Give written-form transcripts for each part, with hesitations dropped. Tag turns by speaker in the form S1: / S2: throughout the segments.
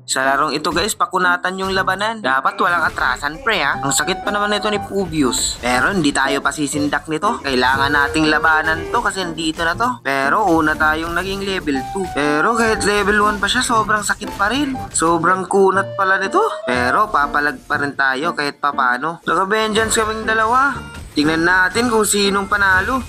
S1: Sa larong ito guys, pakunatan yung labanan. Dapat walang atrasan pre ha. Ang sakit pa naman ito ni Pubius. Pero hindi tayo pasisindak nito. Kailangan nating labanan to kasi nandito na to. Pero una tayong naging level 2. Pero kahit level 1 pa siya, sobrang sakit pa rin. Sobrang kunat pala nito. Pero papalag pa rin tayo kahit papano. Naka-vengeance kaming dalawa. Tingnan natin kung sinong panalo.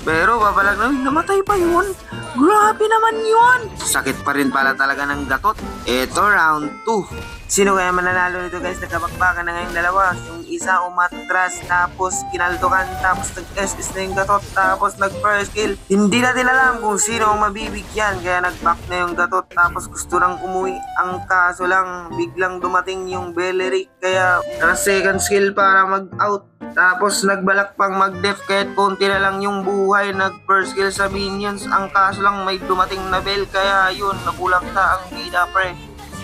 S1: Pero papalag namin, namatay pa yun. Grabe naman yun. Sakit pa rin pala talaga ng gatot. Ito round 2. Sino kaya mananalo nito guys? Nagkabakbakan na ngayong dalawa. Yung isa umatras, tapos kinaltukan, tapos nag-SS na yung gatot, tapos nag-first kill. Hindi natin alam kung sino ang mabibigyan. Kaya nag-back na yung gatot, tapos gusto nang umuwi. Ang kaso lang, biglang dumating yung Beleric. Kaya second skill para mag-out. Tapos nagbalak pang mag-def kahit konti na lang yung buhay. Nag-first kill sa minions. Ang kaso lang may dumating na bell. Kaya yun, nabulakta ang bida pre.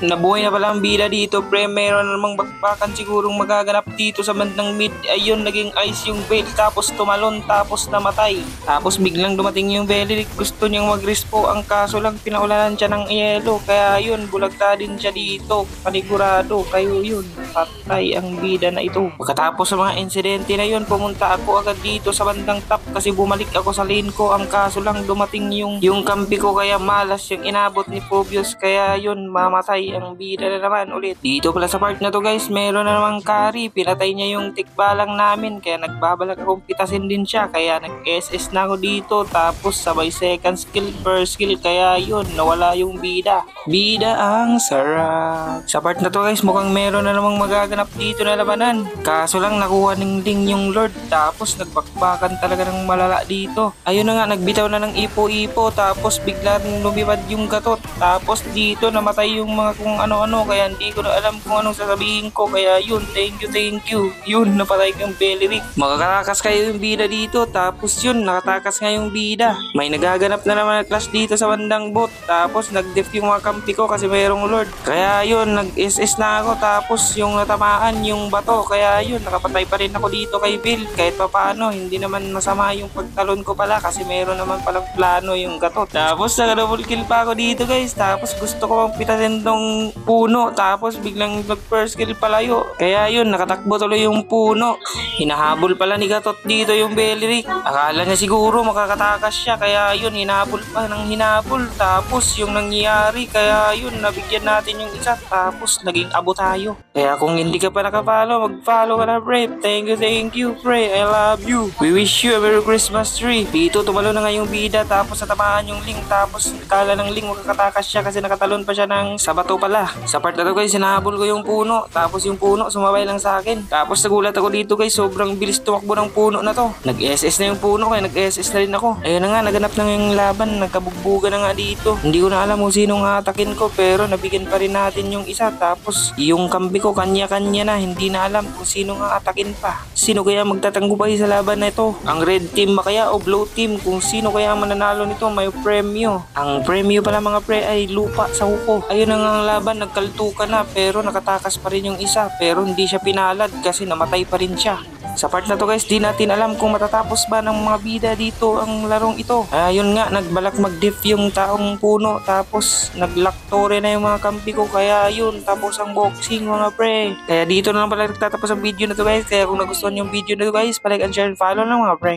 S1: Nabuhay na pala ang bida dito pre. Meron namang bakbakan sigurong magaganap dito sa bandang mid. Ayun, naging ice yung veil. Tapos tumalon, tapos namatay. Tapos biglang dumating yung Beleric. Gusto niyang mag-respo. Ang kaso lang pinaulanan siya ng yelo. Kaya yun, bulagta din siya dito. Panigurado. Kayo yun, patay ang bida na ito. Pagkatapos sa mga insidente na yun, pumunta ako agad dito sa bandang top. Kasi bumalik ako sa lane ko. Ang kaso lang dumating yung kampi ko. Kaya malas yung inabot ni Pubius. Kaya yun, mamatay ang bida na naman ulit. Dito pala sa part na to guys, meron na namang carry. Pinatay niya yung tikbalang namin. Kaya nagbabalak akong pitasin din siya. Kaya nag-SS na ako dito. Tapos sabay second skill, first skill. Kaya yun, nawala yung bida. Bida ang sarap. Sa part na to guys, mukhang meron na namang magaganap dito na labanan. Kaso lang nakuha ng ding yung Lord. Tapos nagbakbakan talaga ng malala dito. Ayun na nga, nagbitaw na ng ipo-ipo. Tapos biglang lumipad yung gatot. Tapos dito namatay yung mga kung ano-ano. Kaya hindi ko na alam kung anong sasabihin ko. Kaya yun, thank you. Yun, napatay kang Beleric. Makakatakas kayo yung bida dito. Tapos yun, nakatakas nga yung bida. May nagaganap na naman na clash dito sa bandang bot. Tapos nag-def yung mga kampi ko kasi mayroong Lord. Kaya yun, nag-SS na ako. Tapos yung natamaan yung bato. Kaya yun, nakapatay pa rin ako dito kay Bill. Kahit pa paano, hindi naman masama yung pagtalon ko pala. Kasi meron naman palang plano yung gato. Tapos naka-double kill pa ako dito guys. Tapos gusto ko pang pitasin tong puno. Tapos biglang nag-first kill palayo. Kaya yun, nakatakbo tuloy yung puno. Hinahabol pala ni gatot dito yung Beleric. Akala niya siguro makakatakas siya. Kaya yun, hinahabol pa ng hinahabol. Tapos yung nangyari, kaya yun, nabigyan natin yung isa. Tapos naging abo tayo. Kaya kung hindi ka pa nakapalo, mag-follow ka na pre. Thank you pre. I love you. We wish you a Merry Christmas tree. Dito tumalo na nga yung bida. Tapos natamaan yung Ling. Tapos kala ng Ling makakatakas siya kasi nakatalon pa siya ng sabato pala. Sa part na to guys, sinahabol ko yung puno. Tapos yung puno sumabay lang sa akin. Tapos nagulat ako dito guys, sobrang bilis tumakbo ng puno na to. Nag-SS na yung puno kaya nag-SS na rin ako. Ayun na nga, naganap na yung laban. Nagkabugbugan na nga dito. Hindi ko na alam kung sinong atakin ko pero nabigyan pa rin natin yung isa. Tapos yung kambi ko kanya-kanya na. Hindi na alam kung sinong atakin pa. Sino kaya magtatanggumpay sa laban na ito? Ang red team ba kaya o blue team? Kung sino kaya mananalo nito, may premyo. Ang premyo pala mga pre ay lupa sa huko. Ayun na nga ang laban, nagkaltukan na pero nakatakas pa rin yung isa. Pero hindi siya pinalad kasi namatay pa rin siya. Sa part na to guys, di natin alam kung matatapos ba ng mga bida dito ang larong ito. Ayun nga, nagbalak mag-def yung taong puno. Tapos naglaktore na yung mga kampi ko. Kaya yun, tapos ang boxing mga pre. Kaya dito na lang pala nagtatapos ang video na to guys. Kaya kung nagustuhan yung video na to guys, palike and share and follow lang mga pre.